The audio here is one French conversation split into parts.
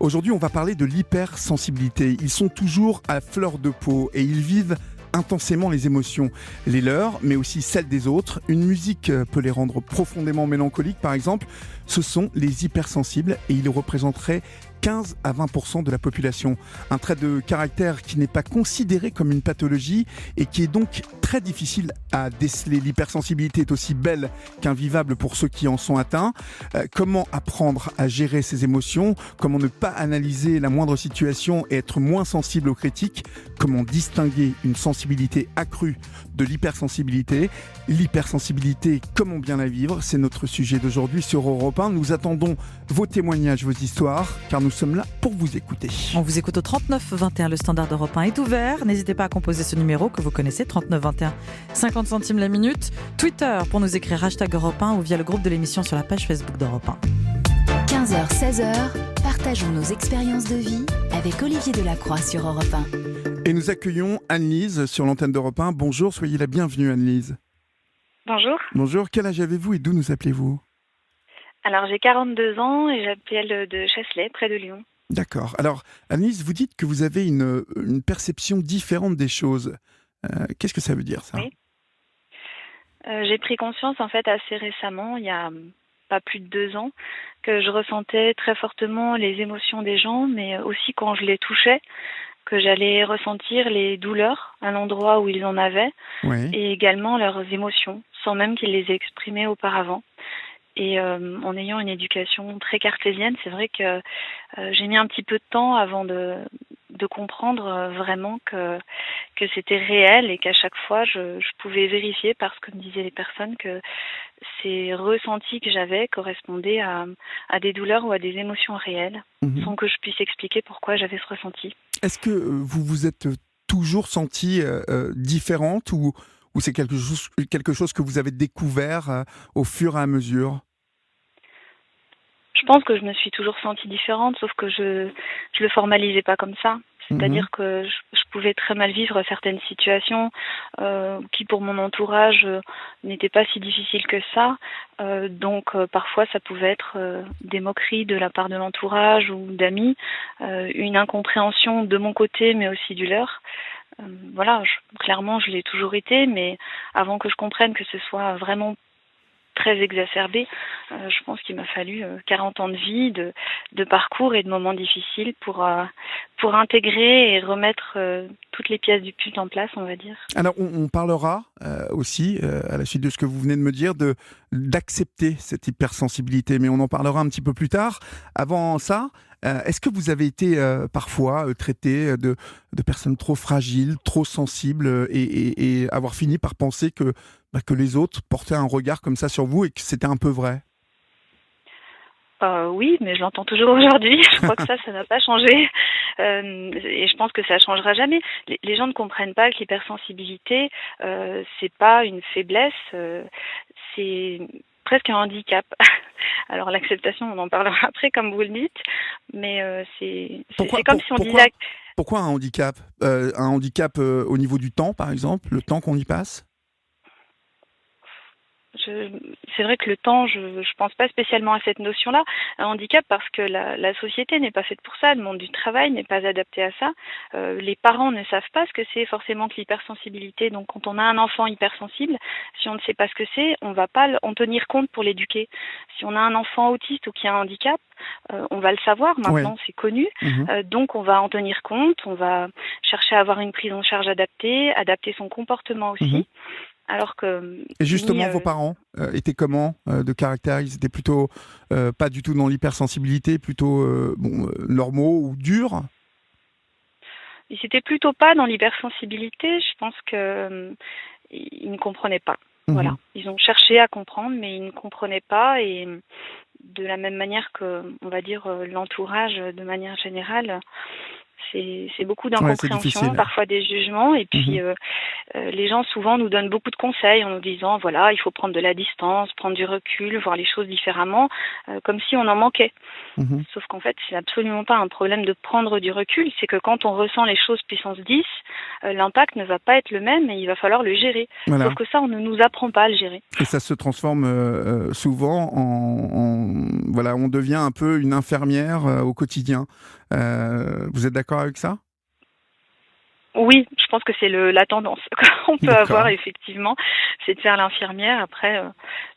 Aujourd'hui, on va parler de l'hypersensibilité. Ils sont toujours à fleur de peau et ils vivent intensément les émotions, les leurs, mais aussi celles des autres. Une musique peut les rendre profondément mélancoliques, par exemple. Ce sont les hypersensibles et ils représenteraient 15 à 20% de la population. Un trait de caractère qui n'est pas considéré comme une pathologie et qui est donc très difficile à déceler. L'hypersensibilité est aussi belle qu'invivable pour ceux qui en sont atteints. Comment apprendre à gérer ses émotions? Comment ne pas analyser la moindre situation et être moins sensible aux critiques? Comment distinguer une sensibilité accrue de l'hypersensibilité? L'hypersensibilité, comment bien la vivre? C'est notre sujet d'aujourd'hui sur Europe 1. Nous attendons vos témoignages, vos histoires, car nous sommes là pour vous écouter. On vous écoute au 39 21, le standard d'Europe 1 est ouvert. N'hésitez pas à composer ce numéro que vous connaissez, 39 21, 50 centimes la minute. Twitter pour nous écrire #Europe 1 ou via le groupe de l'émission sur la page Facebook d'Europe 1. 15h, 16h, partageons nos expériences de vie avec Olivier Delacroix sur Europe 1. Et nous accueillons Anne-Lise sur l'antenne d'Europe 1. Bonjour, soyez la bienvenue Anne-Lise. Bonjour. Bonjour, quel âge avez-vous et d'où nous appelez-vous? Alors j'ai 42 ans et j'appelle de Chasselet, près de Lyon. D'accord. Alors Anne-Lise, vous dites que vous avez une perception différente des choses. Qu'est-ce que ça veut dire ça? Oui. J'ai pris conscience en fait assez récemment, il y a pas plus de 2 ans, que je ressentais très fortement les émotions des gens, mais aussi quand je les touchais, que j'allais ressentir les douleurs à l'endroit où ils en avaient, Oui. et également leurs émotions, sans même qu'ils les aient exprimées auparavant. Et en ayant une éducation très cartésienne, c'est vrai que j'ai mis un petit peu de temps avant de comprendre vraiment que c'était réel et qu'à chaque fois, je pouvais vérifier par ce que me disaient les personnes que ces ressentis que j'avais correspondaient à des douleurs ou à des émotions réelles, sans que je puisse expliquer pourquoi j'avais ce ressenti. Est-ce que vous vous êtes toujours sentie différente ou c'est quelque chose que vous avez découvert au fur et à mesure? Je pense que je me suis toujours sentie différente, sauf que je le formalisais pas comme ça. C'est-à-dire que je pouvais très mal vivre certaines situations qui, pour mon entourage, n'étaient pas si difficiles que ça. Donc, parfois, ça pouvait être des moqueries de la part de l'entourage ou d'amis, une incompréhension de mon côté, mais aussi du leur. Voilà, clairement, je l'ai toujours été, mais avant que je comprenne que ce soit vraiment très exacerbé, je pense qu'il m'a fallu 40 ans de vie, de parcours et de moments difficiles pour intégrer et remettre toutes les pièces du puzzle en place, on va dire. Alors, on parlera aussi, à la suite de ce que vous venez de me dire, d'accepter cette hypersensibilité, mais on en parlera un petit peu plus tard. Avant ça, est-ce que vous avez été parfois traité de personnes trop fragiles, trop sensibles et avoir fini par penser que les autres portaient un regard comme ça sur vous et que c'était un peu vrai? Oui, mais je l'entends toujours aujourd'hui. Je crois que ça n'a pas changé. Et je pense que ça changera jamais. Les gens ne comprennent pas que l'hypersensibilité, c'est pas une faiblesse, c'est presque un handicap. Alors l'acceptation, on en parlera après, comme vous le dites, mais c'est comme si on disait... Pourquoi un handicap? Un handicap au niveau du temps, par exemple, le temps qu'on y passe? C'est vrai que le temps, je pense pas spécialement à cette notion-là. Un handicap parce que la société n'est pas faite pour ça, le monde du travail n'est pas adapté à ça. Les parents ne savent pas ce que c'est forcément que l'hypersensibilité. Donc quand on a un enfant hypersensible, si on ne sait pas ce que c'est, on va pas en tenir compte pour l'éduquer. Si on a un enfant autiste ou qui a un handicap, on va le savoir maintenant, c'est connu. Donc on va en tenir compte, on va chercher à avoir une prise en charge adapter son comportement aussi. Alors que... Et justement, vos parents étaient comment de caractère? Ils étaient plutôt pas du tout dans l'hypersensibilité, plutôt normaux ou durs? Ils étaient plutôt pas dans l'hypersensibilité. Je pense que ils ne comprenaient pas. Voilà. Ils ont cherché à comprendre, mais ils ne comprenaient pas. Et de la même manière que, on va dire, l'entourage, de manière générale, C'est beaucoup c'est d'incompréhension, difficile. parfois des jugements, et puis Mhm. les gens souvent nous donnent beaucoup de conseils en nous disant voilà, il faut prendre de la distance, prendre du recul, voir les choses différemment, comme si on en manquait. Mhm. Sauf qu'en fait, c'est absolument pas un problème de prendre du recul, c'est que quand on ressent les choses puissance 10, l'impact ne va pas être le même et il va falloir le gérer. Voilà. Sauf que ça, on ne nous apprend pas à le gérer. Et ça se transforme souvent voilà, on devient un peu une infirmière au quotidien. Vous êtes d'accord avec ça? Oui, je pense que c'est la tendance qu'on peut D'accord. avoir effectivement, c'est de faire l'infirmière. Après,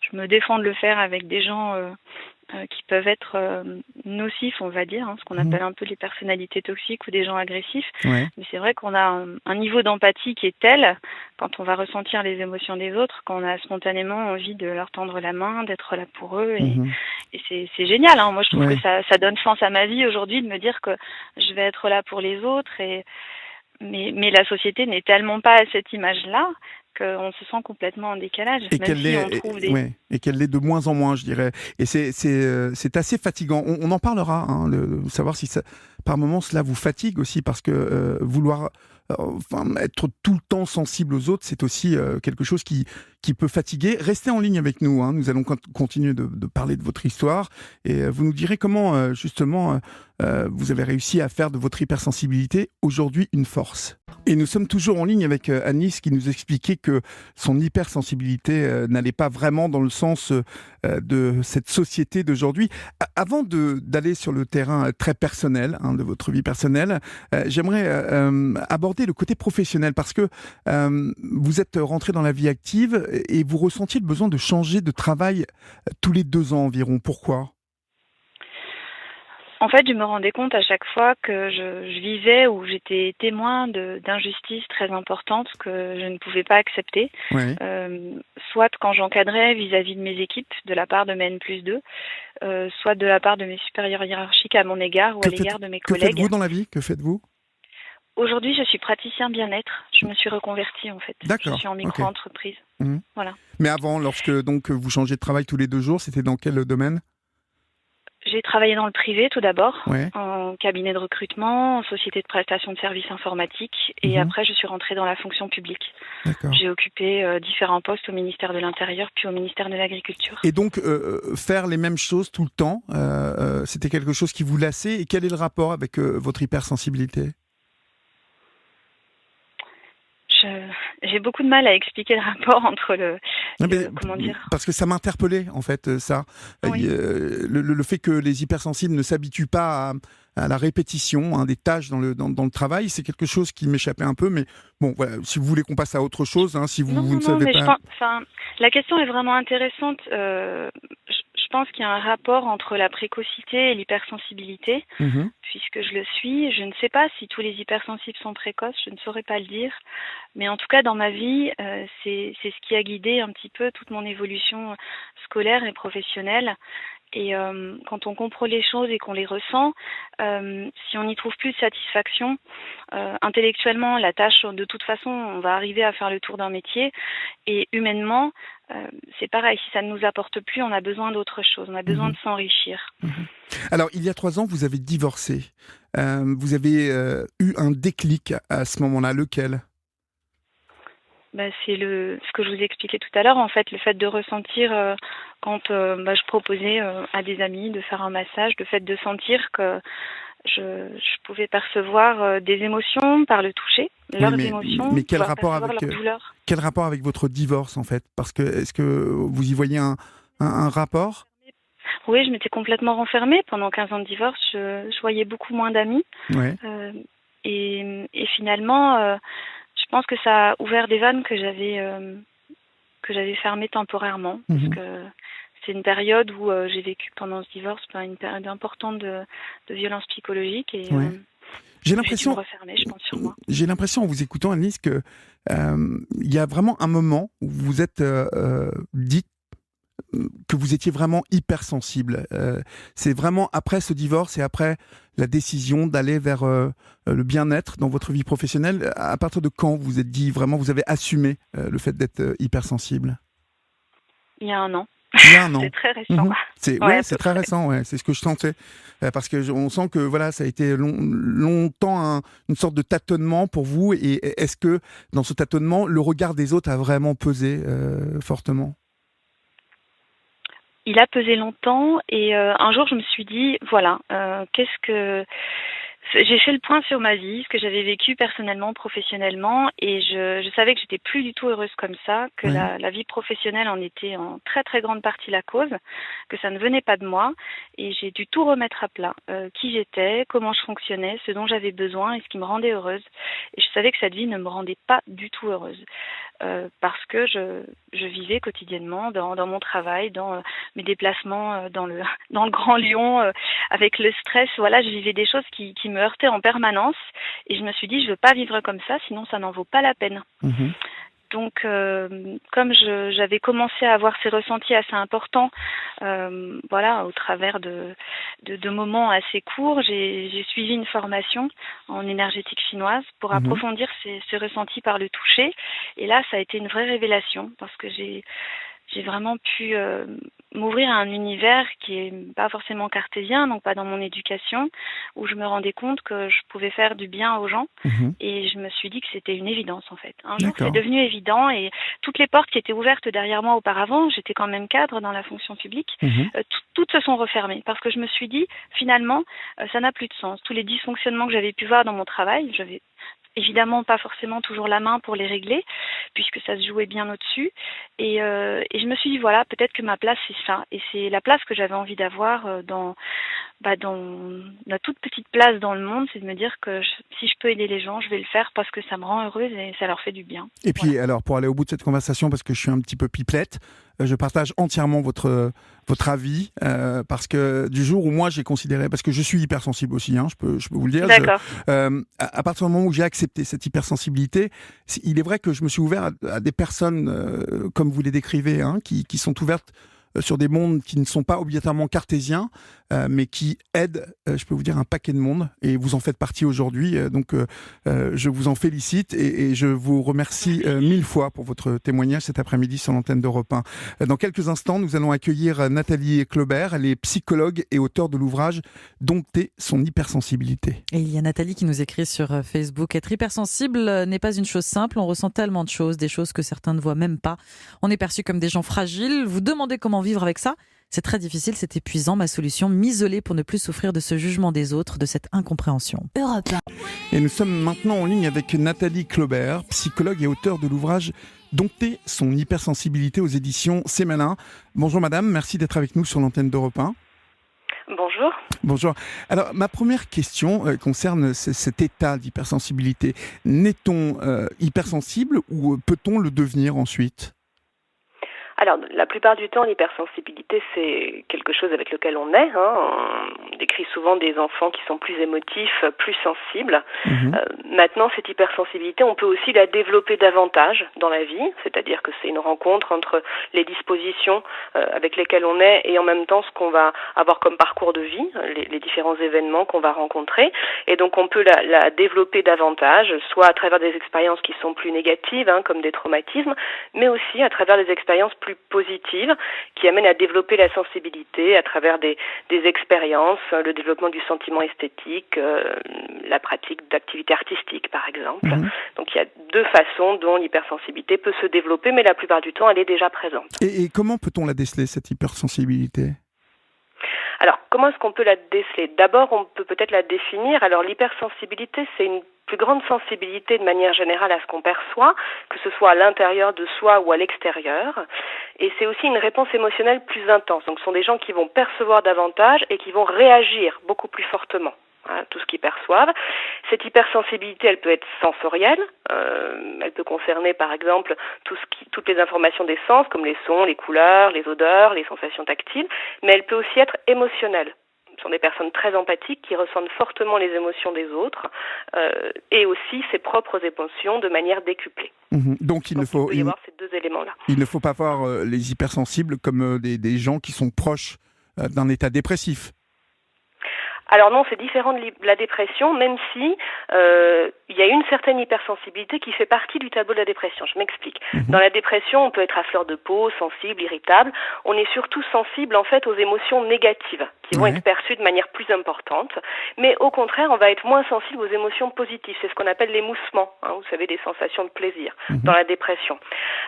je me défends de le faire avec des gens qui peuvent être nocifs, on va dire, hein, ce qu'on Mhm. appelle un peu les personnalités toxiques ou des gens agressifs. Ouais. Mais c'est vrai qu'on a un niveau d'empathie qui est tel, quand on va ressentir les émotions des autres, qu'on a spontanément envie de leur tendre la main, d'être là pour eux. Mhm. Et c'est génial, hein. Moi, je trouve Ouais. que ça donne sens à ma vie aujourd'hui de me dire que je vais être là pour les autres. Mais la société n'est tellement pas à cette image-là qu'on se sent complètement en décalage, Et même qu'elle si on l'est, trouve des... ouais, et qu'elle l'est de moins en moins, je dirais. Et c'est assez fatigant. On en parlera, hein, savoir si ça, par moments cela vous fatigue aussi, parce que vouloir enfin, être tout le temps sensible aux autres, c'est aussi quelque chose qui peut fatiguer. Restez en ligne avec nous, hein. Nous allons continuer de parler de votre histoire, et vous nous direz comment justement vous avez réussi à faire de votre hypersensibilité aujourd'hui une force. Et nous sommes toujours en ligne avec Anis, qui nous expliquait que son hypersensibilité n'allait pas vraiment dans le sens de cette société d'aujourd'hui. Avant d'aller sur le terrain très personnel, hein, de votre vie personnelle, j'aimerais aborder le côté professionnel, parce que vous êtes rentré dans la vie active et vous ressentiez le besoin de changer de travail tous les 2 ans environ. Pourquoi ? En fait, je me rendais compte à chaque fois que je vivais ou j'étais témoin d'injustices très importantes que je ne pouvais pas accepter, Ouais. soit quand j'encadrais vis-à-vis de mes équipes de la part de mes N+2, soit de la part de mes supérieurs hiérarchiques à mon égard ou à l'égard de mes Que collègues. faites-vous dans la vie ? Que faites-vous ? Aujourd'hui, je suis praticien bien-être. Je me suis reconvertie en fait. D'accord, Je suis en ok. micro-entreprise. Mhm. Voilà. Mais avant, lorsque donc vous changez de travail tous les 2 jours, c'était dans quel domaine ? J'ai travaillé dans le privé tout d'abord, Ouais. en cabinet de recrutement, en société de prestation de services informatiques, et Mhm. après je suis rentrée dans la fonction publique. D'accord. J'ai occupé différents postes au ministère de l'Intérieur puis au ministère de l'Agriculture. Et donc, faire les mêmes choses tout le temps, c'était quelque chose qui vous lassait. Et quel est le rapport avec votre hypersensibilité ? J'ai beaucoup de mal à expliquer le rapport entre Non, mais comment dire. parce que ça m'interpellait, en fait, ça. Oui. Le fait que les hypersensibles ne s'habituent pas à la répétition, hein, des tâches dans le travail, c'est quelque chose qui m'échappait un peu. Mais bon, voilà, si vous voulez qu'on passe à autre chose, hein, si vous ne Non, savez mais pas... la question est vraiment intéressante. Je pense qu'il y a un rapport entre la précocité et l'hypersensibilité, Mhm. puisque je le suis. Je ne sais pas si tous les hypersensibles sont précoces, je ne saurais pas le dire. Mais en tout cas, dans ma vie, c'est ce qui a guidé un petit peu toute mon évolution scolaire et professionnelle. Et quand on comprend les choses et qu'on les ressent, si on n'y trouve plus de satisfaction, intellectuellement, la tâche, de toute façon, on va arriver à faire le tour d'un métier. Et humainement, c'est pareil, si ça ne nous apporte plus, on a besoin d'autre chose, on a besoin de s'enrichir. Mhm. Alors, il y a 3 ans, vous avez divorcé. Vous avez eu un déclic à ce moment-là. Lequel ? C'est ce que je vous ai expliqué tout à l'heure, en fait, le fait de ressentir quand je proposais à des amis de faire un massage, le fait de sentir que je pouvais percevoir des émotions par le toucher, leurs émotions, mais quel pouvoir rapport percevoir avec leurs douleurs. quel rapport avec votre divorce, en fait ? Parce que est-ce que vous y voyez un rapport ? Oui, je m'étais complètement renfermée. Pendant 15 ans de divorce, je voyais beaucoup moins d'amis. Ouais. Et finalement, je pense que ça a ouvert des vannes que j'avais fermées temporairement. Mhm. Parce que c'est une période où j'ai vécu pendant ce divorce une période importante de violence psychologique. Et Ouais. J'ai j'ai dû l'impression, me refermer, je pense, sur moi. j'ai l'impression en vous écoutant, Annelise, que il y a vraiment un moment où vous êtes dit que vous étiez vraiment hypersensible. C'est vraiment après ce divorce et après la décision d'aller vers le bien-être dans votre vie professionnelle. À partir de quand vous êtes dit vraiment, vous avez assumé le fait d'être hypersensible ? Il y a 1 an. Il y a un an. C'est très récent. C'est très récent, ouais, c'est ce que je sentais. Parce que on sent que voilà, ça a été longtemps une sorte de tâtonnement pour vous. Et est-ce que dans ce tâtonnement, le regard des autres a vraiment pesé fortement ? Il a pesé longtemps et un jour je me suis dit, voilà, j'ai fait le point sur ma vie, ce que j'avais vécu personnellement, professionnellement, et je savais que j'étais plus du tout heureuse comme ça, que la vie professionnelle en était en très très grande partie la cause, que ça ne venait pas de moi, et j'ai dû tout remettre à plat, qui j'étais, comment je fonctionnais, ce dont j'avais besoin et ce qui me rendait heureuse. Et je savais que cette vie ne me rendait pas du tout heureuse, parce que je vivais quotidiennement dans mon travail, dans mes déplacements dans le Grand Lyon, avec le stress. Voilà, je vivais des choses qui me heurtaient en permanence, et je me suis dit, je veux pas vivre comme ça, sinon ça n'en vaut pas la peine. Donc, comme j'avais commencé à avoir ces ressentis assez importants, voilà, au travers de moments assez courts, j'ai suivi une formation en énergétique chinoise pour approfondir ces ressentis par le toucher. Et là, ça a été une vraie révélation, parce que j'ai vraiment pu m'ouvrir à un univers qui est pas forcément cartésien, donc pas dans mon éducation, où je me rendais compte que je pouvais faire du bien aux gens. Et je me suis dit que c'était une évidence, en fait. Un jour, c'est devenu évident, et toutes les portes qui étaient ouvertes derrière moi auparavant, j'étais quand même cadre dans la fonction publique, toutes se sont refermées, parce que je me suis dit, finalement, ça n'a plus de sens. Tous les dysfonctionnements que j'avais pu voir dans mon travail, j'avais évidemment pas forcément toujours la main pour les régler, puisque ça se jouait bien au-dessus. Et je me suis dit, voilà, peut-être que ma place, c'est ça. Et c'est la place que j'avais envie d'avoir dans la toute petite place dans le monde, c'est de me dire que si je peux aider les gens, je vais le faire parce que ça me rend heureuse et ça leur fait du bien. Et puis, alors, pour aller au bout de cette conversation, parce que je suis un petit peu pipelette, je partage entièrement votre avis, parce que du jour où moi j'ai considéré, parce que je suis hypersensible aussi, je peux vous le dire. D'accord. À partir du moment où j'ai accepté cette hypersensibilité, il est vrai que je me suis ouvert à des personnes, comme vous les décrivez, qui sont ouvertes sur des mondes qui ne sont pas obligatoirement cartésiens, mais qui aident, je peux vous dire, un paquet de monde, et vous en faites partie aujourd'hui, donc je vous en félicite, et je vous remercie 1000 fois pour votre témoignage cet après-midi sur l'antenne d'Europe 1. Dans quelques instants, nous allons accueillir Nathalie Claubert, elle est psychologue et auteure de l'ouvrage « Dompter son hypersensibilité ». Et il y a Nathalie qui nous écrit sur Facebook: être hypersensible n'est pas une chose simple, on ressent tellement de choses, des choses que certains ne voient même pas. On est perçu comme des gens fragiles, vous demandez comment vivre avec ça? C'est très difficile, c'est épuisant. Ma solution, m'isoler pour ne plus souffrir de ce jugement des autres, de cette incompréhension. Europe 1. Et nous sommes maintenant en ligne avec Nathalie Claubert, psychologue et auteure de l'ouvrage « Dompter son hypersensibilité » aux éditions C'est Malin. Bonjour madame, merci d'être avec nous sur l'antenne d'Europe 1. Bonjour. Bonjour. Alors, ma première question concerne cet état d'hypersensibilité. N'est-on hypersensible ou peut-on le devenir ensuite ? Alors, la plupart du temps, l'hypersensibilité, c'est quelque chose avec lequel on est. On décrit souvent des enfants qui sont plus émotifs, plus sensibles. Maintenant, cette hypersensibilité, on peut aussi la développer davantage dans la vie, c'est-à-dire que c'est une rencontre entre les dispositions avec lesquelles on est et en même temps ce qu'on va avoir comme parcours de vie, les différents événements qu'on va rencontrer. Et donc, on peut la développer davantage, soit à travers des expériences qui sont plus négatives, comme des traumatismes, mais aussi à travers des expériences plus positives qui amènent à développer la sensibilité à travers des expériences, le développement du sentiment esthétique, la pratique d'activités artistiques par exemple. Donc il y a deux façons dont l'hypersensibilité peut se développer, mais la plupart du temps elle est déjà présente. Et comment peut-on la déceler, cette hypersensibilité ? Alors, comment est-ce qu'on peut la déceler ? D'abord, on peut peut-être la définir. Alors, l'hypersensibilité, c'est une plus grande sensibilité de manière générale à ce qu'on perçoit, que ce soit à l'intérieur de soi ou à l'extérieur. Et c'est aussi une réponse émotionnelle plus intense. Donc, ce sont des gens qui vont percevoir davantage et qui vont réagir beaucoup plus fortement à tout ce qu'ils perçoivent. Cette hypersensibilité, elle peut être sensorielle. Elle peut concerner, par exemple, toutes les informations des sens, comme les sons, les couleurs, les odeurs, les sensations tactiles. Mais elle peut aussi être émotionnelle. Ce sont des personnes très empathiques qui ressentent fortement les émotions des autres et aussi ses propres émotions de manière décuplée. Donc il peut y avoir ces deux éléments-là. Il ne faut pas voir les hypersensibles comme des gens qui sont proches d'un état dépressif. Alors non, c'est différent de la dépression, même si il y a une certaine hypersensibilité qui fait partie du tableau de la dépression. Je m'explique. Dans la dépression, on peut être à fleur de peau, sensible, irritable. On est surtout sensible en fait aux émotions négatives qui vont être perçues de manière plus importante. Mais au contraire, on va être moins sensible aux émotions positives. C'est ce qu'on appelle l'émoussement, vous savez, des sensations de plaisir dans la dépression.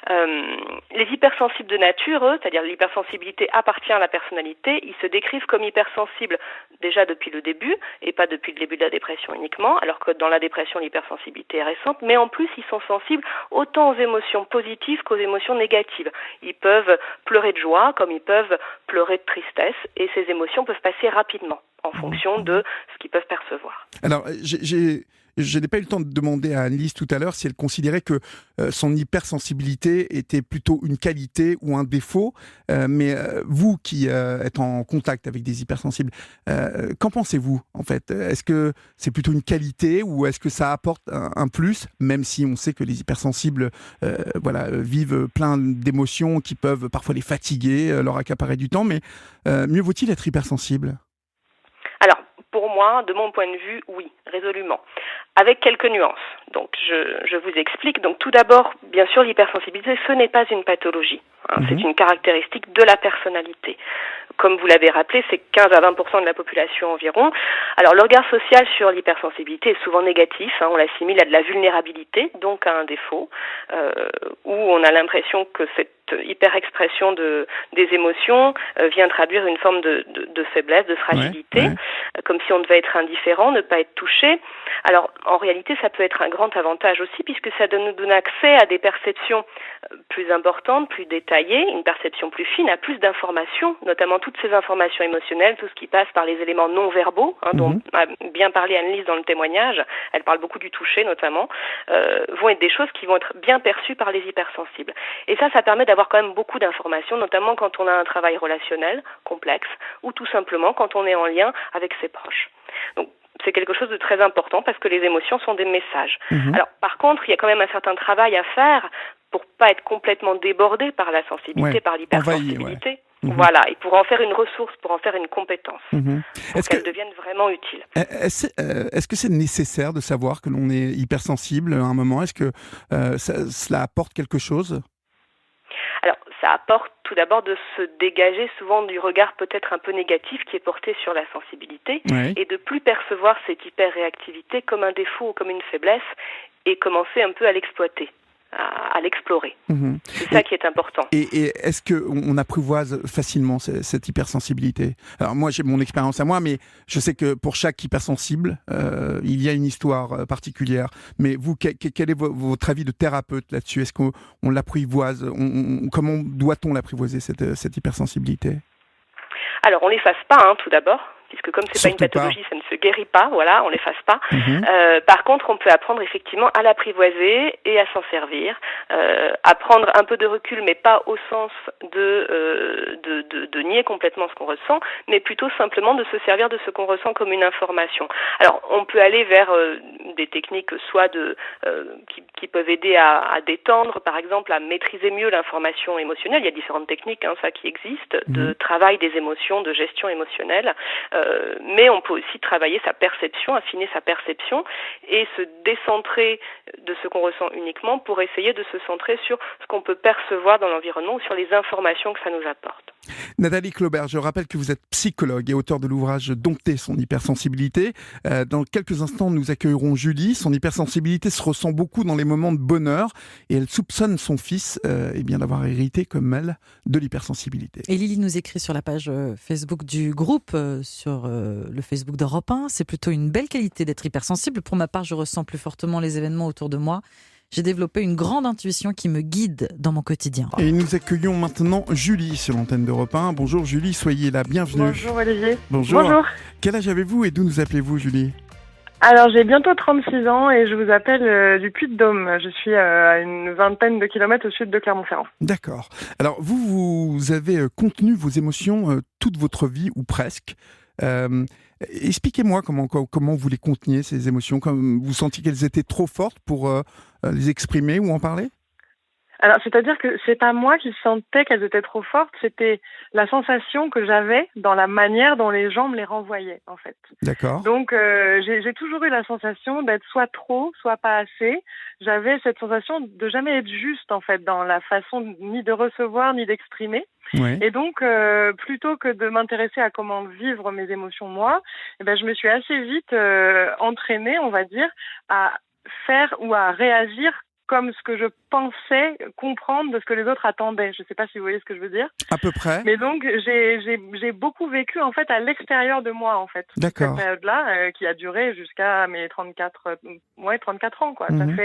Les hypersensibles de nature, eux, c'est-à-dire l'hypersensibilité appartient à la personnalité, ils se décrivent comme hypersensibles déjà depuis le début et pas depuis le début de la dépression uniquement, alors que dans la dépression l'hypersensibilité est récente, mais en plus ils sont sensibles autant aux émotions positives qu'aux émotions négatives. Ils peuvent pleurer de joie comme ils peuvent pleurer de tristesse et ces émotions peuvent passer rapidement en fonction de ce qu'ils peuvent percevoir. Alors, je n'ai pas eu le temps de demander à Anne-Lise tout à l'heure si elle considérait que son hypersensibilité était plutôt une qualité ou un défaut. Mais vous qui êtes en contact avec des hypersensibles, qu'en pensez-vous en fait ? Est-ce que c'est plutôt une qualité ou est-ce que ça apporte un plus, même si on sait que les hypersensibles vivent plein d'émotions qui peuvent parfois les fatiguer, leur accaparer du temps, mais mieux vaut-il être hypersensible ? Alors, pour moi, de mon point de vue, oui, résolument. Avec quelques nuances. Donc, je vous explique. Donc, tout d'abord, bien sûr, l'hypersensibilité, ce n'est pas une pathologie. C'est une caractéristique de la personnalité. Comme vous l'avez rappelé, c'est 15 à 20% de la population environ. Alors, le regard social sur l'hypersensibilité est souvent négatif. On l'assimile à de la vulnérabilité, donc à un défaut, où on a l'impression que cette hyper-expression des émotions vient traduire une forme de faiblesse, de fragilité, comme si on devait être indifférent, ne pas être touché. Alors, en réalité, ça peut être un grand avantage aussi, puisque ça nous donne accès à des perceptions plus importantes, plus détaillées, une perception plus fine, à plus d'informations, notamment toutes ces informations émotionnelles, tout ce qui passe par les éléments non-verbaux, dont a bien parlé Anne-Lise dans le témoignage, elle parle beaucoup du toucher notamment, vont être des choses qui vont être bien perçues par les hypersensibles. Et ça permet d'avoir quand même beaucoup d'informations, notamment quand on a un travail relationnel complexe, ou tout simplement quand on est en lien avec ses proches. Donc, c'est quelque chose de très important parce que les émotions sont des messages. Alors, par contre, il y a quand même un certain travail à faire pour pas être complètement débordé par la sensibilité, par l'hypersensibilité. Voilà, et pour en faire une ressource, pour en faire une compétence, pour qu'elle devienne vraiment utile. Est-ce que c'est nécessaire de savoir que l'on est hypersensible à un moment ? Est-ce que cela apporte quelque chose ? Alors, ça apporte tout d'abord de se dégager souvent du regard peut-être un peu négatif qui est porté sur la sensibilité et de plus percevoir cette hyper-réactivité comme un défaut ou comme une faiblesse et commencer un peu à l'exploiter, à l'explorer. C'est ça qui est important. Et est-ce qu'on apprivoise facilement cette hypersensibilité ? Alors moi, j'ai mon expérience à moi, mais je sais que pour chaque hypersensible, il y a une histoire particulière. Mais vous, quel est votre avis de thérapeute là-dessus ? Est-ce qu'on l'apprivoise ? Comment doit-on l'apprivoiser, cette hypersensibilité ? Alors, on l'efface pas, tout d'abord, puisque comme c'est pas une pathologie, ça ne se guérit pas, on l'efface pas. Par contre, on peut apprendre effectivement à l'apprivoiser et à s'en servir, à prendre un peu de recul, mais pas au sens de nier complètement ce qu'on ressent, mais plutôt simplement de se servir de ce qu'on ressent comme une information. Alors, on peut aller vers des techniques soit qui peuvent aider à détendre, par exemple, à maîtriser mieux l'information émotionnelle. Il y a différentes techniques, qui existent, de travail des émotions, de gestion émotionnelle. Mais on peut aussi travailler sa perception, affiner sa perception et se décentrer de ce qu'on ressent uniquement pour essayer de se centrer sur ce qu'on peut percevoir dans l'environnement ou sur les informations que ça nous apporte. Nathalie Claubert, je rappelle que vous êtes psychologue et auteure de l'ouvrage Dompter son hypersensibilité. Dans quelques instants, nous accueillerons Julie. Son hypersensibilité se ressent beaucoup dans les moments de bonheur et elle soupçonne son fils d'avoir hérité comme elle de l'hypersensibilité. Et Lily nous écrit sur la page Facebook du groupe, sur le Facebook d'Europe 1. C'est plutôt une belle qualité d'être hypersensible. Pour ma part, je ressens plus fortement les événements autour de moi. J'ai développé une grande intuition qui me guide dans mon quotidien. Et nous accueillons maintenant Julie sur l'antenne d'Europe 1. Bonjour Julie, soyez la bienvenue. Bonjour Olivier. Bonjour. Quel âge avez-vous et d'où nous appelez-vous Julie ? Alors j'ai bientôt 36 ans et je vous appelle du Puy-de-Dôme. Je suis à une vingtaine de kilomètres au sud de Clermont-Ferrand. D'accord. Alors vous avez contenu vos émotions toute votre vie ou presque. Expliquez-moi comment vous les conteniez, ces émotions. Vous sentiez qu'elles étaient trop fortes pour les exprimer ou en parler ? Alors, c'est-à-dire que c'est pas moi qui sentais qu'elles étaient trop fortes, c'était la sensation que j'avais dans la manière dont les gens me les renvoyaient, en fait. D'accord. Donc, j'ai toujours eu la sensation d'être soit trop, soit pas assez. J'avais cette sensation de jamais être juste, en fait, dans la façon ni de recevoir ni d'exprimer. Ouais. Et donc, plutôt que de m'intéresser à comment vivre mes émotions moi, eh ben, je me suis assez vite entraînée, on va dire, à faire ou à réagir comme ce que je pensais comprendre de ce que les autres attendaient. Je ne sais pas si vous voyez ce que je veux dire. À peu près. Mais donc, j'ai beaucoup vécu, en fait, à l'extérieur de moi, en fait. D'accord. Cette période-là, qui a duré jusqu'à mes 34 ans, quoi. Mhm.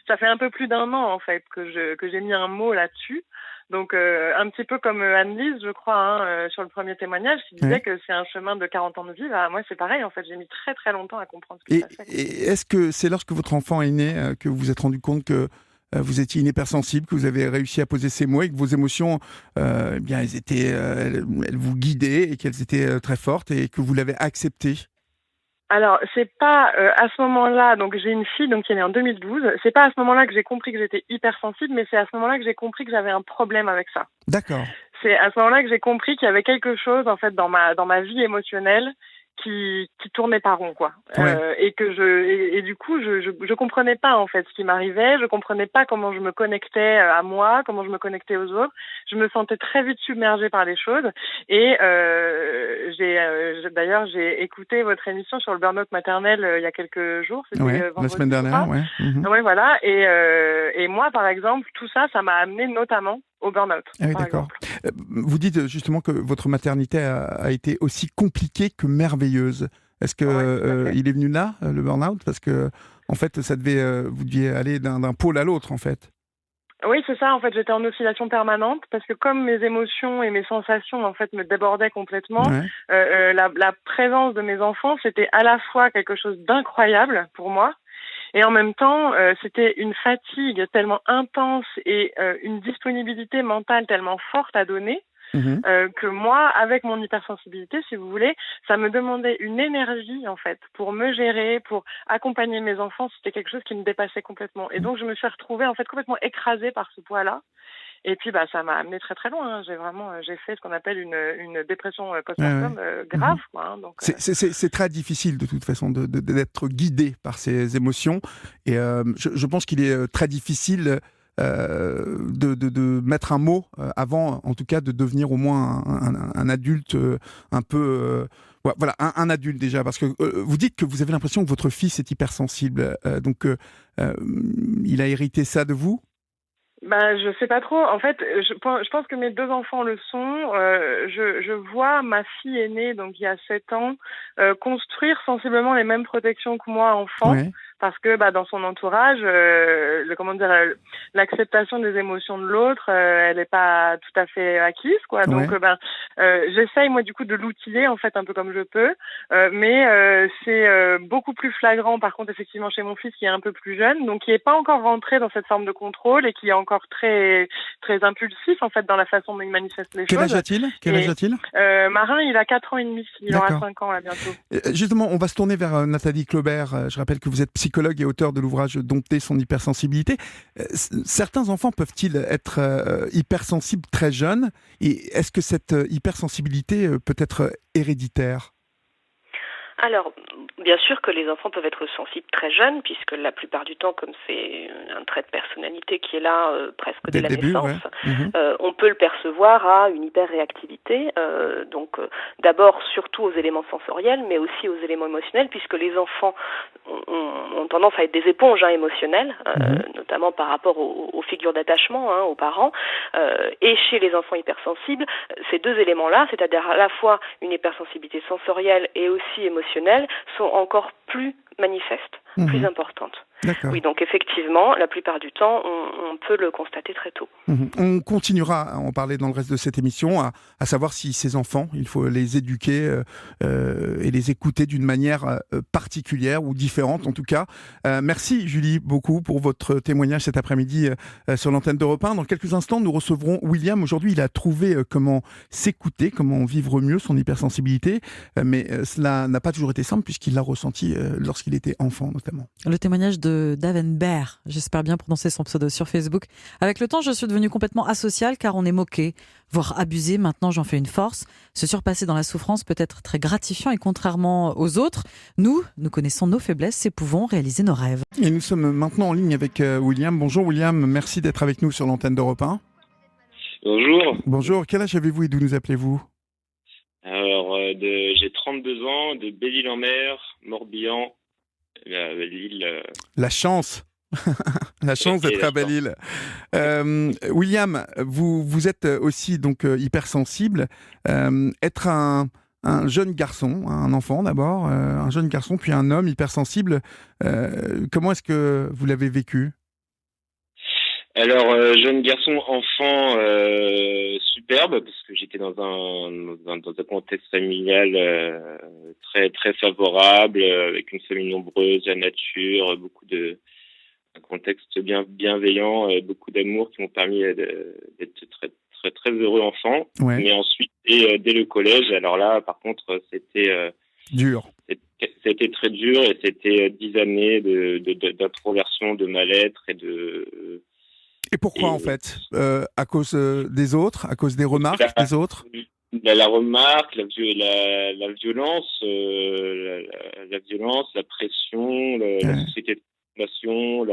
Ça fait un peu plus d'1 an, en fait, que j'ai mis un mot là-dessus. Donc, un petit peu comme Anne-Lise, je crois, sur le premier témoignage, qui disait que c'est un chemin de 40 ans de vie. Bah, moi, c'est pareil, en fait. J'ai mis très, très longtemps à comprendre ce qui se passait. Et est-ce que c'est lorsque votre enfant est né que vous vous êtes rendu compte que vous étiez une hypersensible, que vous avez réussi à poser ces mots et que vos émotions, eh bien, elles vous guidaient et qu'elles étaient très fortes et que vous l'avez accepté? Alors, c'est pas à ce moment-là, donc j'ai une fille qui est née en 2012, c'est pas à ce moment-là que j'ai compris que j'étais hypersensible, mais c'est à ce moment-là que j'ai compris que j'avais un problème avec ça. D'accord. C'est à ce moment-là que j'ai compris qu'il y avait quelque chose, en fait, dans ma vie émotionnelle qui tournait pas rond, quoi. Ouais. Et du coup, je comprenais pas, en fait, ce qui m'arrivait, je comprenais pas comment je me connectais à moi, comment je me connectais aux autres. Je me sentais très vite submergée par les choses. Et d'ailleurs, j'ai écouté votre émission sur le burn-out maternel il y a quelques jours. C'était vendredi, la semaine dernière, ouais. Mm-hmm. Ouais, voilà. Et moi, par exemple, tout ça, ça m'a amené notamment au burn-out. Ah oui, d'accord. Vous dites justement que votre maternité a été aussi compliquée que merveilleuse. Est-ce que il est venu là, le burn-out? Parce que, en fait, vous deviez aller d'un pôle à l'autre, en fait. Oui, c'est ça. En fait, j'étais en oscillation permanente parce que comme mes émotions et mes sensations, en fait, me débordaient complètement, la présence de mes enfants, c'était à la fois quelque chose d'incroyable pour moi, et en même temps, c'était une fatigue tellement intense et une disponibilité mentale tellement forte à donner que moi, avec mon hypersensibilité, si vous voulez, ça me demandait une énergie, en fait, pour me gérer, pour accompagner mes enfants. C'était quelque chose qui me dépassait complètement. Et donc, je me suis retrouvée, en fait, complètement écrasée par ce poids-là. Et puis, ça m'a amené très, très loin. J'ai fait ce qu'on appelle une dépression post-partum grave, quoi. Hein, donc, c'est très difficile, de toute façon, d'être guidé par ces émotions. Et je pense qu'il est très difficile de mettre un mot avant, en tout cas, de devenir au moins un adulte un peu... voilà, un adulte déjà, parce que vous dites que vous avez l'impression que votre fils est hypersensible. Donc, il a hérité ça de vous? Je sais pas trop. En fait, je pense que mes 2 enfants le sont. Je vois ma fille aînée, donc il y a 7 ans, construire sensiblement les mêmes protections que moi, enfant. Ouais. Parce que dans son entourage, l'acceptation des émotions de l'autre, elle n'est pas tout à fait acquise, quoi. Donc, j'essaye moi du coup de l'outiller, en fait, un peu comme je peux. Mais c'est beaucoup plus flagrant, par contre, effectivement, chez mon fils qui est un peu plus jeune, donc qui n'est pas encore rentré dans cette forme de contrôle et qui est encore très très impulsif, en fait, dans la façon dont il manifeste les choses. Quel âge a-t-il Marin, il a 4 ans et demi. Il aura 5 ans là bientôt. Justement, on va se tourner vers Nathalie Claubert. Je rappelle que vous êtes psychologue et auteur de l'ouvrage Dompter son hypersensibilité. Certains enfants peuvent-ils être hypersensibles très jeunes? Et est-ce que cette hypersensibilité peut être héréditaire? Alors, bien sûr que les enfants peuvent être sensibles très jeunes, puisque la plupart du temps, comme c'est un trait de personnalité qui est là presque dès la naissance, on peut le percevoir à une hyper-réactivité. D'abord, surtout aux éléments sensoriels, mais aussi aux éléments émotionnels, puisque les enfants ont tendance à être des éponges émotionnelles, notamment par rapport aux figures d'attachement, aux parents. Et chez les enfants hypersensibles, ces 2 éléments-là, c'est-à-dire à la fois une hypersensibilité sensorielle et aussi émotionnelle, sont encore plus manifestes, plus importantes. D'accord. Oui, donc effectivement, la plupart du temps, on peut le constater très tôt. On continuera à en parler dans le reste de cette émission, à savoir si ces enfants, il faut les éduquer et les écouter d'une manière particulière ou différente en tout cas. Merci Julie beaucoup pour votre témoignage cet après-midi sur l'antenne d'Europe 1. Dans quelques instants, nous recevrons William. Aujourd'hui, il a trouvé comment s'écouter, comment vivre mieux son hypersensibilité, mais cela n'a pas toujours été simple puisqu'il l'a ressenti lorsqu'il était enfant notamment. Le témoignage de de Davenbert. J'espère bien prononcer son pseudo sur Facebook. Avec le temps, je suis devenue complètement asociale car on est moqué, voire abusé. Maintenant, j'en fais une force. Se surpasser dans la souffrance peut être très gratifiant et contrairement aux autres, nous connaissons nos faiblesses et pouvons réaliser nos rêves. Et nous sommes maintenant en ligne avec William. Bonjour William, merci d'être avec nous sur l'antenne d'Europe 1. Bonjour. Bonjour, quel âge avez-vous et d'où nous appelez-vous ? Alors, j'ai 32 ans, de Belle-Île-en-Mer, Morbihan, l'île... La chance La chance d'être à Belle-Île. William, vous êtes aussi donc hypersensible. Être un jeune garçon, un enfant d'abord, un jeune garçon, puis un homme hypersensible, comment est-ce que vous l'avez vécu ? Alors, jeune garçon, enfant, superbe, parce que j'étais dans un contexte familial très très favorable, avec une famille nombreuse, la nature, un contexte bienveillant, beaucoup d'amour qui m'ont permis d'être très très très heureux enfant. Ouais. Mais ensuite, dès le collège, alors là, par contre, c'était dur. C'était très dur et c'était 10 années d'introversion, de mal-être Et pourquoi en fait à cause des autres, à cause des remarques des autres ? La remarque, la violence, la violence, la pression, la société de consommation,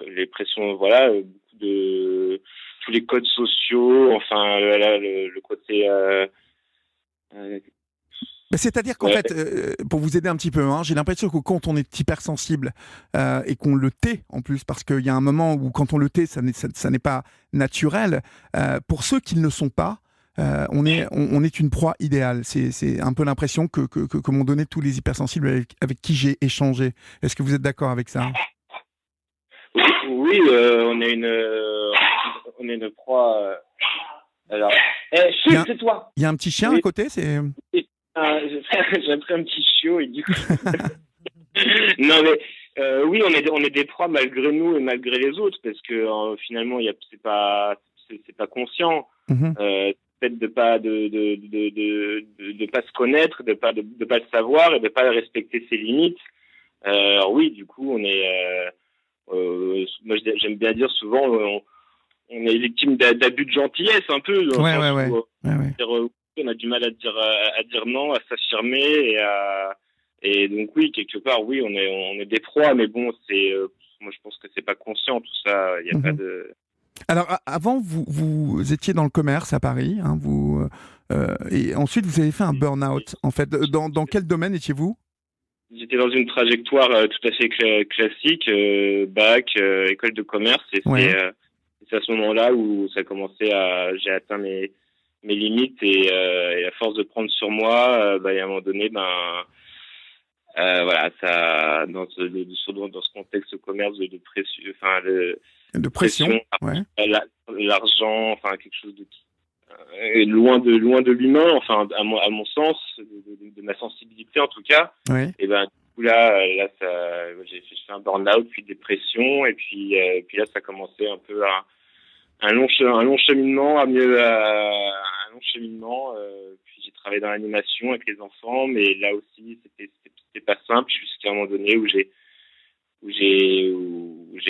les pressions, voilà, beaucoup de tous les codes sociaux, enfin le côté. C'est-à-dire qu'en fait, pour vous aider un petit peu, j'ai l'impression que quand on est hypersensible et qu'on le tait en plus, parce qu'il y a un moment où quand on le tait, ça n'est pas naturel, pour ceux qui ne le sont pas, on est une proie idéale. C'est un peu l'impression que m'ont donné tous les hypersensibles avec qui j'ai échangé. Est-ce que vous êtes d'accord avec ça ? Oui, on est une proie. Alors, c'est toi. Il y a un petit chien à côté, c'est. J'ai pris un petit chiot et du coup. Non mais oui, on est des proies malgré nous et malgré les autres parce que finalement c'est pas conscient. Peut-être de pas se connaître, de pas le savoir et de pas respecter ses limites. Alors oui, du coup on est moi j'aime bien dire souvent on est victime d'abus de gentillesse un peu. Ouais. On a du mal à dire non, à s'affirmer et donc oui, quelque part oui, on est des proies, mais bon, moi je pense que c'est pas conscient tout ça, il y a pas de. Alors avant vous étiez dans le commerce à Paris, et ensuite vous avez fait un burn-out en fait. Dans quel domaine étiez-vous ? J'étais dans une trajectoire tout à fait classique, bac, école de commerce et c'est à ce moment-là où ça commençait j'ai atteint mes limites et à force de prendre sur moi, et à un moment donné, voilà, ça dans ce contexte de commerce de pression, enfin de pression, l'argent, enfin quelque chose de loin de l'humain, enfin à mon sens, de ma sensibilité en tout cas. Ouais. Et du coup là j'ai fait un burn-out puis dépression et puis là ça a commencé un peu un long cheminement puis j'ai travaillé dans l'animation avec les enfants, mais là aussi c'était pas simple jusqu'à un moment donné où j'ai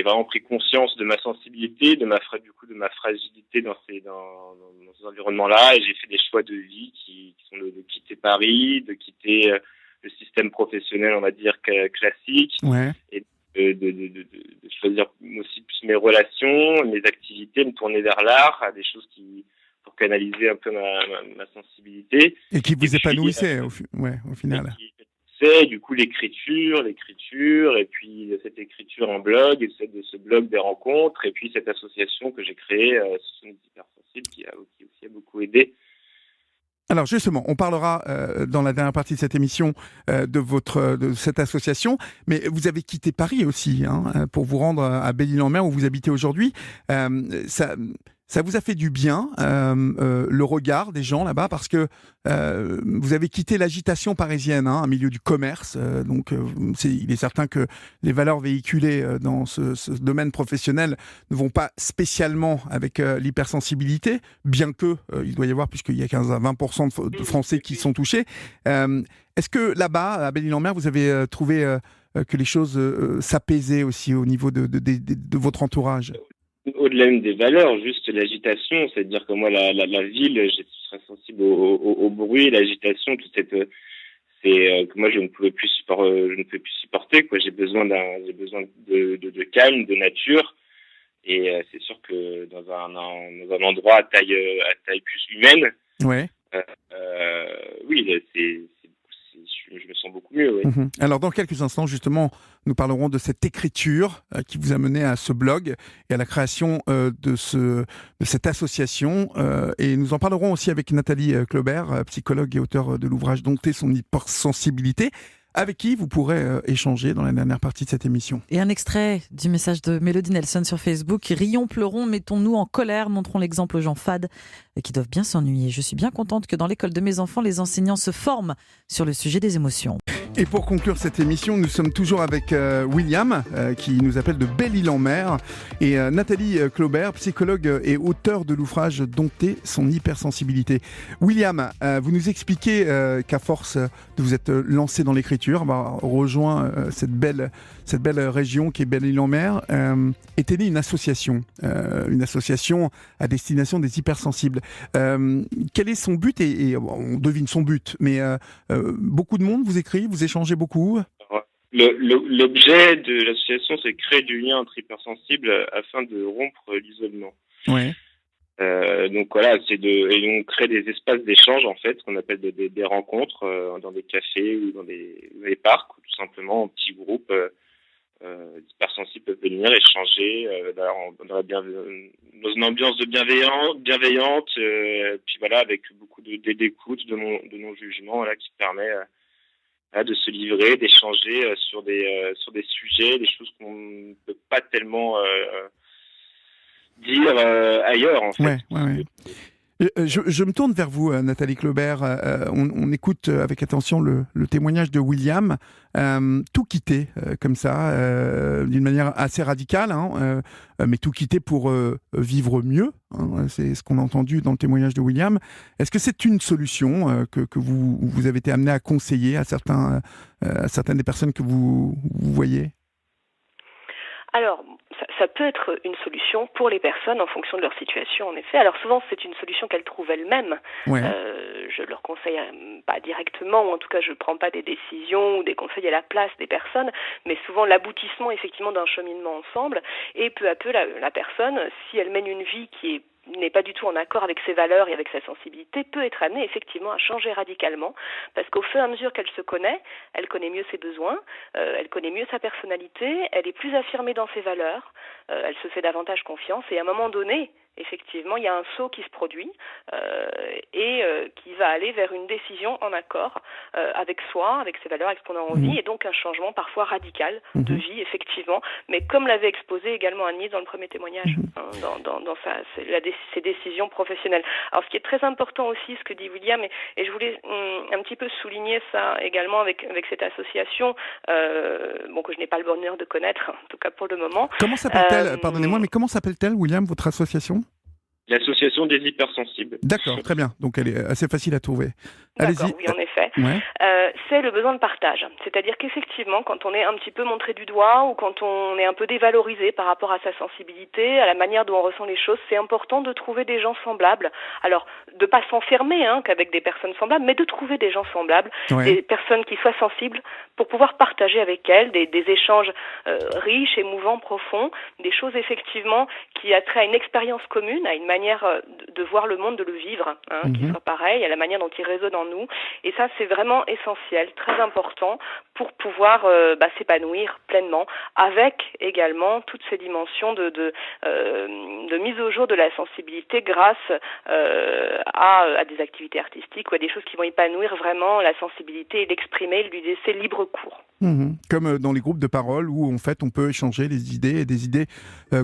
vraiment pris conscience de ma sensibilité, de ma fragilité dans ces environnements-là, et j'ai fait des choix de vie qui sont de quitter Paris, de quitter le système professionnel, on va dire classique, et de choisir aussi plus mes relations, mes activités, me tourner vers l'art, à des choses pour canaliser un peu ma sensibilité. Et qui vous épanouissait au final. C'est du coup l'écriture, et puis cette écriture en blog, et de ce blog des rencontres, et puis cette association que j'ai créée, ce sont les hypersensibles, qui aussi a beaucoup aidé. Alors justement, on parlera dans la dernière partie de cette émission de cette association, mais vous avez quitté Paris aussi pour vous rendre à Belle-Île-en-Mer où vous habitez aujourd'hui. Ça vous a fait du bien, le regard des gens là-bas, parce que vous avez quitté l'agitation parisienne, un milieu du commerce. Donc, il est certain que les valeurs véhiculées dans ce domaine professionnel ne vont pas spécialement avec l'hypersensibilité, bien que il doit y avoir, puisqu'il y a 15 à 20% de Français qui sont touchés. Est-ce que là-bas, à Belle-Île-en-Mer, vous avez trouvé que les choses s'apaisaient aussi au niveau de votre entourage? Au-delà même des valeurs, juste l'agitation, c'est-à-dire que moi, la ville, je suis très sensible au bruit, l'agitation, toute cette, que moi je ne pouvais plus supporter, quoi. J'ai besoin de calme, de nature, et c'est sûr que dans un endroit à taille plus humaine, ouais. Oui, je me sens beaucoup mieux. Oui. Alors, dans quelques instants, justement, nous parlerons de cette écriture qui vous a mené à ce blog et à la création de cette association. Et nous en parlerons aussi avec Nathalie Claubert, psychologue et auteure de l'ouvrage « Dompter son hypersensibilité », avec qui vous pourrez échanger dans la dernière partie de cette émission. Et un extrait du message de Mélodie Nelson sur Facebook. Rions, pleurons, mettons-nous en colère, montrons l'exemple aux gens fades qui doivent bien s'ennuyer. Je suis bien contente que dans l'école de mes enfants, les enseignants se forment sur le sujet des émotions. Et pour conclure cette émission, nous sommes toujours avec William, qui nous appelle de Belle-Île-en-Mer, et Nathalie Claubert, psychologue et auteure de l'ouvrage « Dompter son hypersensibilité ». William, vous nous expliquez qu'à force de vous être lancé dans l'écriture, rejoint cette belle région qui est Belle-Île-en-Mer, est née une association à destination des hypersensibles. Quel est son but et on devine son but, mais beaucoup de monde vous écrit, vous échangez beaucoup? L'objet de l'association, c'est créer du lien entre hypersensibles afin de rompre l'isolement. Ouais. Donc voilà, et on crée des espaces d'échange en fait, qu'on appelle des rencontres dans des cafés ou dans des parcs, ou tout simplement en petits groupes. Hypersensibles peuvent venir échanger dans une ambiance bienveillante, puis voilà, avec beaucoup d'écoute, de non-jugement, là, qui permet de se livrer, d'échanger sur des sujets, des choses qu'on ne peut pas tellement dire ailleurs, en fait. Ouais. Je me tourne vers vous, Nathalie Claubert. On écoute avec attention le témoignage de William. Tout quitter comme ça, d'une manière assez radicale, mais tout quitter pour vivre mieux. C'est ce qu'on a entendu dans le témoignage de William. Est-ce que c'est une solution que vous avez été amené à conseiller à certaines des personnes que vous voyez? Alors, ça peut être une solution pour les personnes en fonction de leur situation, en effet. Alors souvent, c'est une solution qu'elles trouvent elles-mêmes. Ouais. Je leur conseille pas directement, ou en tout cas, je ne prends pas des décisions ou des conseils à la place des personnes, mais souvent l'aboutissement, effectivement, d'un cheminement ensemble. Et peu à peu, la personne, si elle mène une vie qui n'est pas du tout en accord avec ses valeurs et avec sa sensibilité, peut être amenée effectivement à changer radicalement, parce qu'au fur et à mesure qu'elle se connaît, elle connaît mieux ses besoins, elle connaît mieux sa personnalité, elle est plus affirmée dans ses valeurs, elle se fait davantage confiance, et à un moment donné, effectivement, il y a un saut qui se produit et qui va aller vers une décision en accord avec soi, avec ses valeurs, avec ce qu'on a envie, et donc un changement parfois radical de vie, effectivement, mais comme l'avait exposé également Agnès dans le premier témoignage, dans ses décisions professionnelles. Alors, ce qui est très important aussi, ce que dit William, et je voulais un petit peu souligner ça également avec cette association, que je n'ai pas le bonheur de connaître, en tout cas pour le moment. Comment s'appelle-t-elle, pardonnez-moi, mais comment s'appelle-t-elle, William, votre association? L'association des hypersensibles. D'accord, très bien. Donc elle est assez facile à trouver. D'accord, oui, en effet. Ouais. C'est le besoin de partage. C'est-à-dire qu'effectivement, quand on est un petit peu montré du doigt ou quand on est un peu dévalorisé par rapport à sa sensibilité, à la manière dont on ressent les choses, c'est important de trouver des gens semblables. Alors, de pas s'enfermer qu'avec des personnes semblables, mais de trouver des gens semblables, des personnes qui soient sensibles pour pouvoir partager avec elles des échanges riches, émouvants, profonds, des choses effectivement qui a trait à une expérience commune, à une manière de voir le monde, de le vivre, qui soit pareil, à la manière dont il résonne en nous. Et ça, c'est vraiment essentiel, très important pour pouvoir s'épanouir pleinement, avec également toutes ces dimensions de mise au jour de la sensibilité grâce à des activités artistiques ou à des choses qui vont épanouir vraiment la sensibilité et l'exprimer, lui laisser libre cours. Comme dans les groupes de parole où en fait on peut échanger les idées et des idées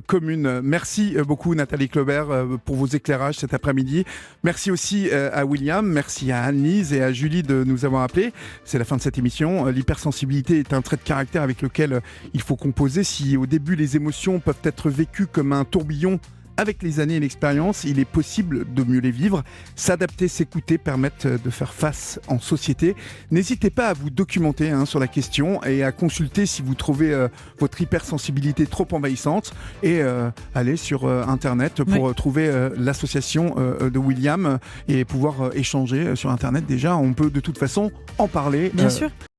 communes. Merci beaucoup Nathalie Claubert pour vos éclairages cet après-midi. Merci aussi à William, merci à Anne-Lise et à Julie de nous avoir appelés. C'est la fin de cette émission. L'hypersensibilité est un trait de caractère avec lequel il faut composer. Si au début les émotions peuvent être vécues comme un tourbillon, avec les années et l'expérience, il est possible de mieux les vivre. S'adapter, s'écouter permettent de faire face en société. N'hésitez pas à vous documenter sur la question et à consulter si vous trouvez votre hypersensibilité trop envahissante et aller sur Internet pour trouver l'association de William et pouvoir échanger sur Internet. Déjà, on peut de toute façon en parler. Bien sûr.